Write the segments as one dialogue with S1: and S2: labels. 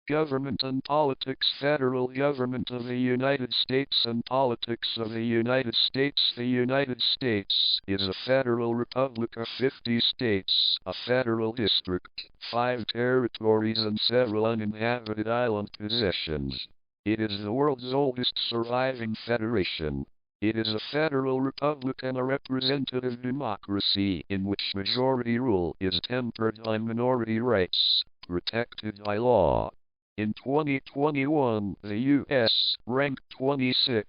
S1: Government and Politics. Federal Government of the United States and Politics of the United States. The United States is a federal republic of 50 states, a federal district, 5 territories and several uninhabited island possessions. It is the world's oldest surviving federation. It is a federal republic and a representative democracy in which majority rule is tempered by minority rights, protected by law. In 2021, the U.S. ranked 26th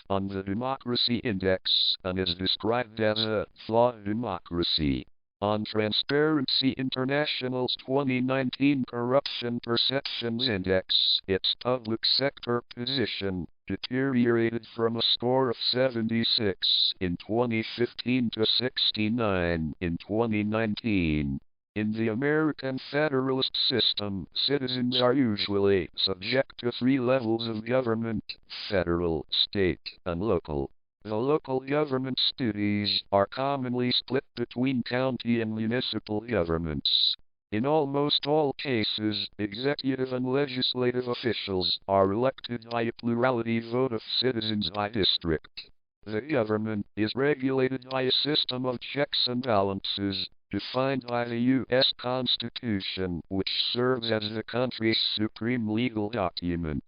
S1: on the Democracy Index and is described as a flawed democracy. On Transparency International's 2019 Corruption Perceptions Index, its public sector position deteriorated from a score of 76 in 2015 to 69 in 2019. In the American Federalist system, citizens are usually subject to 3 levels of government: federal, state, and local. The local government's duties are commonly split between county and municipal governments. In almost all cases, executive and legislative officials are elected by a plurality vote of citizens by district. The government is regulated by a system of checks and balances, defined by the U.S. Constitution, which serves as the country's supreme legal document.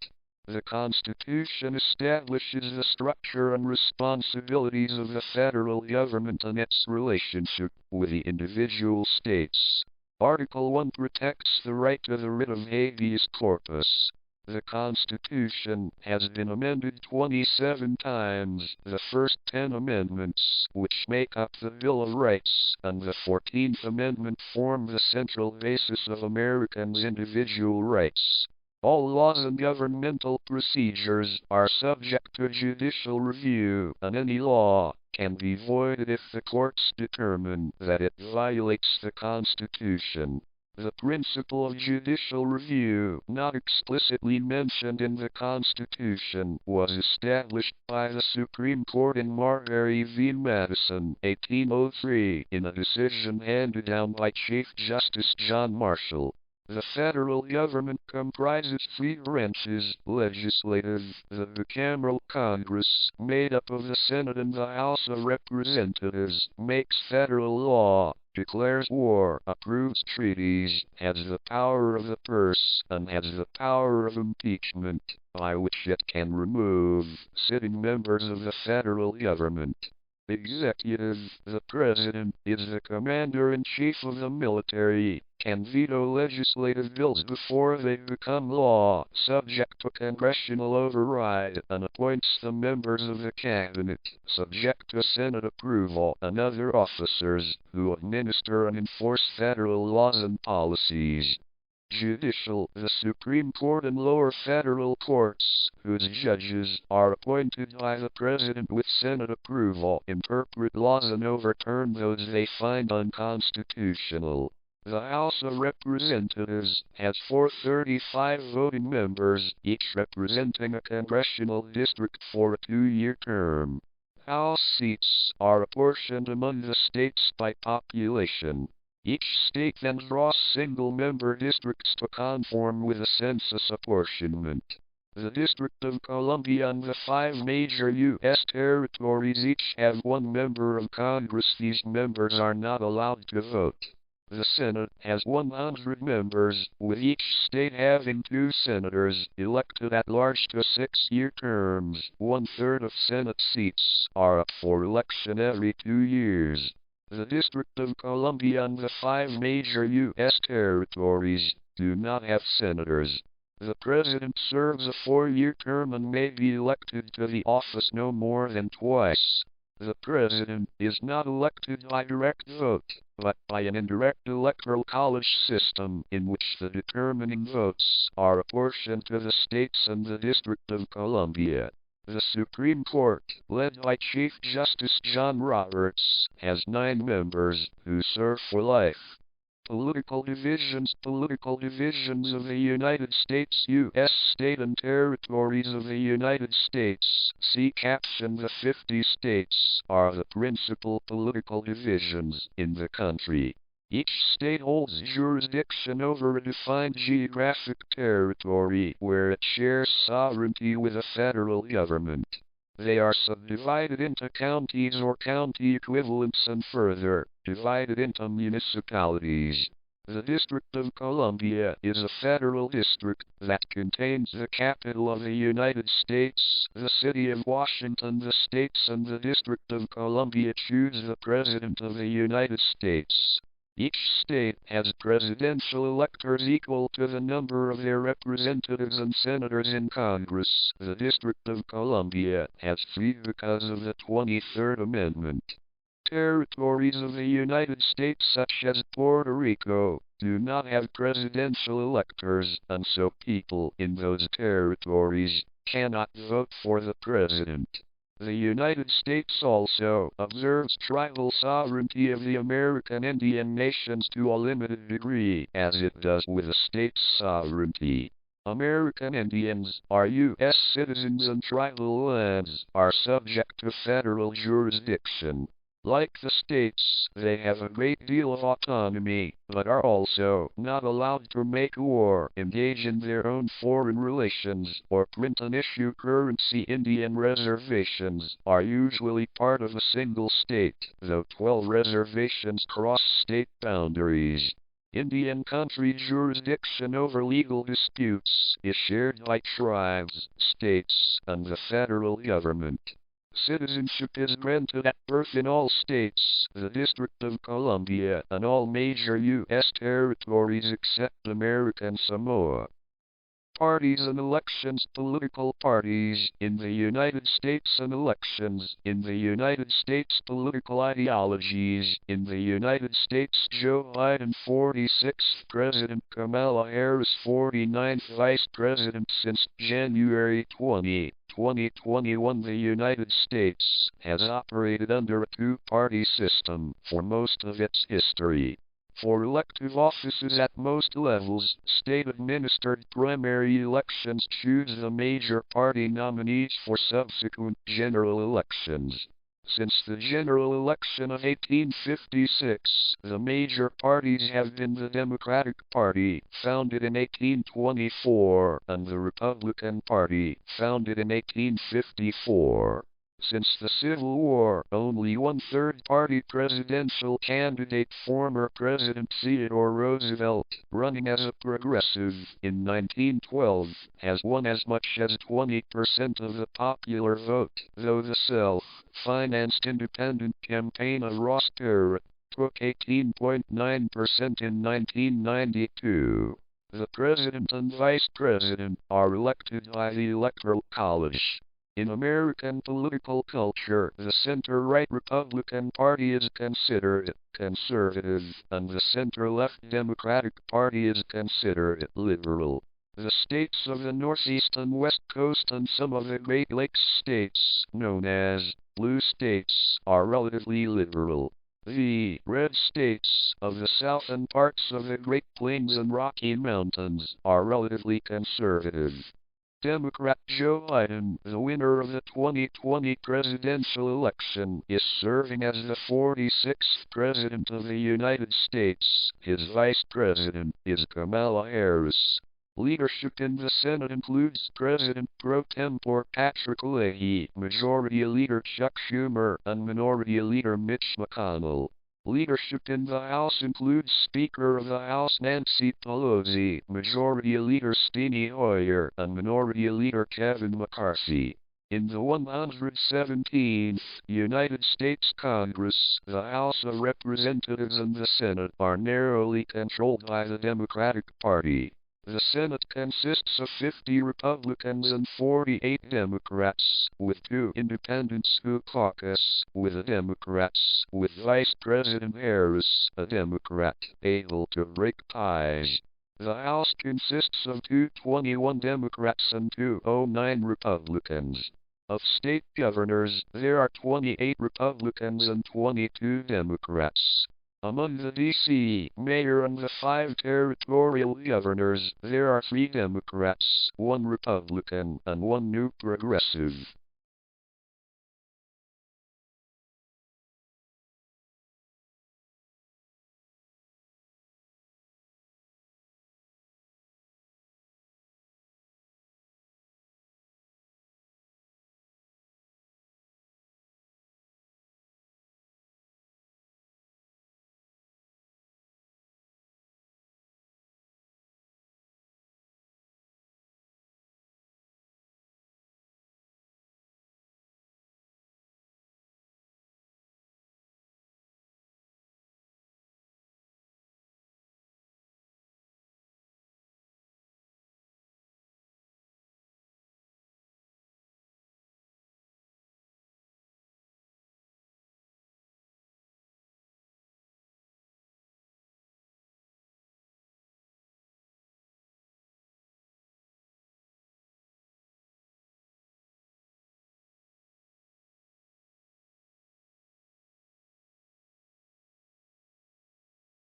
S1: The Constitution establishes the structure and responsibilities of the federal government and its relationship with the individual states. Article 1 protects the right to the writ of habeas corpus. The Constitution has been amended 27 times. The first 10 amendments, which make up the Bill of Rights, and the 14th Amendment form the central basis of Americans' individual rights. All laws and governmental procedures are subject to judicial review, and any law can be voided if the courts determine that it violates the Constitution. The principle of judicial review, not explicitly mentioned in the Constitution, was established by the Supreme Court in Marbury v. Madison, 1803, in a decision handed down by Chief Justice John Marshall. The federal government comprises 3 branches: legislative, the bicameral Congress, made up of the Senate and the House of Representatives, makes federal law, declares war, approves treaties, has the power of the purse, and has the power of impeachment, by which it can remove sitting members of the federal government. Executive, the President, is the Commander-in-Chief of the military, can veto legislative bills before they become law, subject to congressional override, and appoints the members of the Cabinet, subject to Senate approval, and other officers, who administer and enforce federal laws and policies. Judicial, the Supreme Court and lower federal courts, whose judges are appointed by the President with Senate approval, interpret laws and overturn those they find unconstitutional. The House of Representatives has 435 voting members, each representing a congressional district for a 2-year term. House seats are apportioned among the states by population. Each state then draws single-member districts to conform with the census apportionment. The District of Columbia and the 5 major U.S. territories each have 1 member of Congress. These members are not allowed to vote. The Senate has 100 members, with each state having 2 senators, elected at large to 6-year terms. 1/3 of Senate seats are up for election every 2 years. The District of Columbia and the 5 major U.S. territories do not have senators. The President serves a 4-year term and may be elected to the office no more than twice. The President is not elected by direct vote, but by an indirect electoral college system in which the determining votes are apportioned to the states and the District of Columbia. The Supreme Court, led by Chief Justice John Roberts, has 9 members who serve for life. Political divisions of the United States. U.S. state and territories of the United States, see caption. The 50 states are the principal political divisions in the country. Each state holds jurisdiction over a defined geographic territory where it shares sovereignty with a federal government. They are subdivided into counties or county equivalents and further divided into municipalities. The District of Columbia is a federal district that contains the capital of the United States, the city of Washington. The states and the District of Columbia choose the President of the United States. Each state has presidential electors equal to the number of their representatives and senators in Congress. The District of Columbia has 3 because of the 23rd Amendment. Territories of the United States such as Puerto Rico do not have presidential electors, and so people in those territories cannot vote for the president. The United States also observes tribal sovereignty of the American Indian nations to a limited degree, as it does with the state's sovereignty. American Indians are U.S. citizens and tribal lands are subject to federal jurisdiction. Like the states, they have a great deal of autonomy, but are also not allowed to make war, engage in their own foreign relations, or print and issue currency. Indian reservations are usually part of a single state, though 12 reservations cross state boundaries. Indian country jurisdiction over legal disputes is shared by tribes, states, and the federal government. Citizenship is granted at birth in all states, the District of Columbia, and all major U.S. territories except American Samoa. Parties and elections. Political parties in the United States and elections in the United States. Political ideologies in the United States. Joe Biden 46th President, Kamala Harris 49th Vice President. Since January 20, 2021, the United States has operated under a two-party system for most of its history. For elective offices at most levels, state-administered primary elections choose the major party nominees for subsequent general elections. Since the general election of 1856, the major parties have been the Democratic Party, founded in 1824, and the Republican Party, founded in 1854. Since the Civil War, only one third-party presidential candidate, former President Theodore Roosevelt, running as a progressive in 1912, has won as much as 20% of the popular vote, though the self-financed independent campaign of Ross Perot took 18.9% in 1992. The President and Vice President are elected by the Electoral College. In American political culture, the center-right Republican Party is considered conservative, and the center-left Democratic Party is considered liberal. The states of the Northeast and West Coast and some of the Great Lakes states, known as blue states, are relatively liberal. The red states of the South and parts of the Great Plains and Rocky Mountains are relatively conservative. Democrat Joe Biden, the winner of the 2020 presidential election, is serving as the 46th President of the United States. His Vice President is Kamala Harris. Leadership in the Senate includes President pro tempore Patrick Leahy, Majority Leader Chuck Schumer, and Minority Leader Mitch McConnell. Leadership in the House includes Speaker of the House Nancy Pelosi, Majority Leader Steny Hoyer, and Minority Leader Kevin McCarthy. In the 117th United States Congress, the House of Representatives and the Senate are narrowly controlled by the Democratic Party. The Senate consists of 50 Republicans and 48 Democrats, with 2 independents who caucus with the Democrats, with Vice President Harris, a Democrat, able to break ties. The House consists of 221 Democrats and 209 Republicans. Of state governors, there are 28 Republicans and 22 Democrats. Among the D.C. mayor and the 5 territorial governors, there are 3 Democrats, 1 Republican, and 1 new progressive.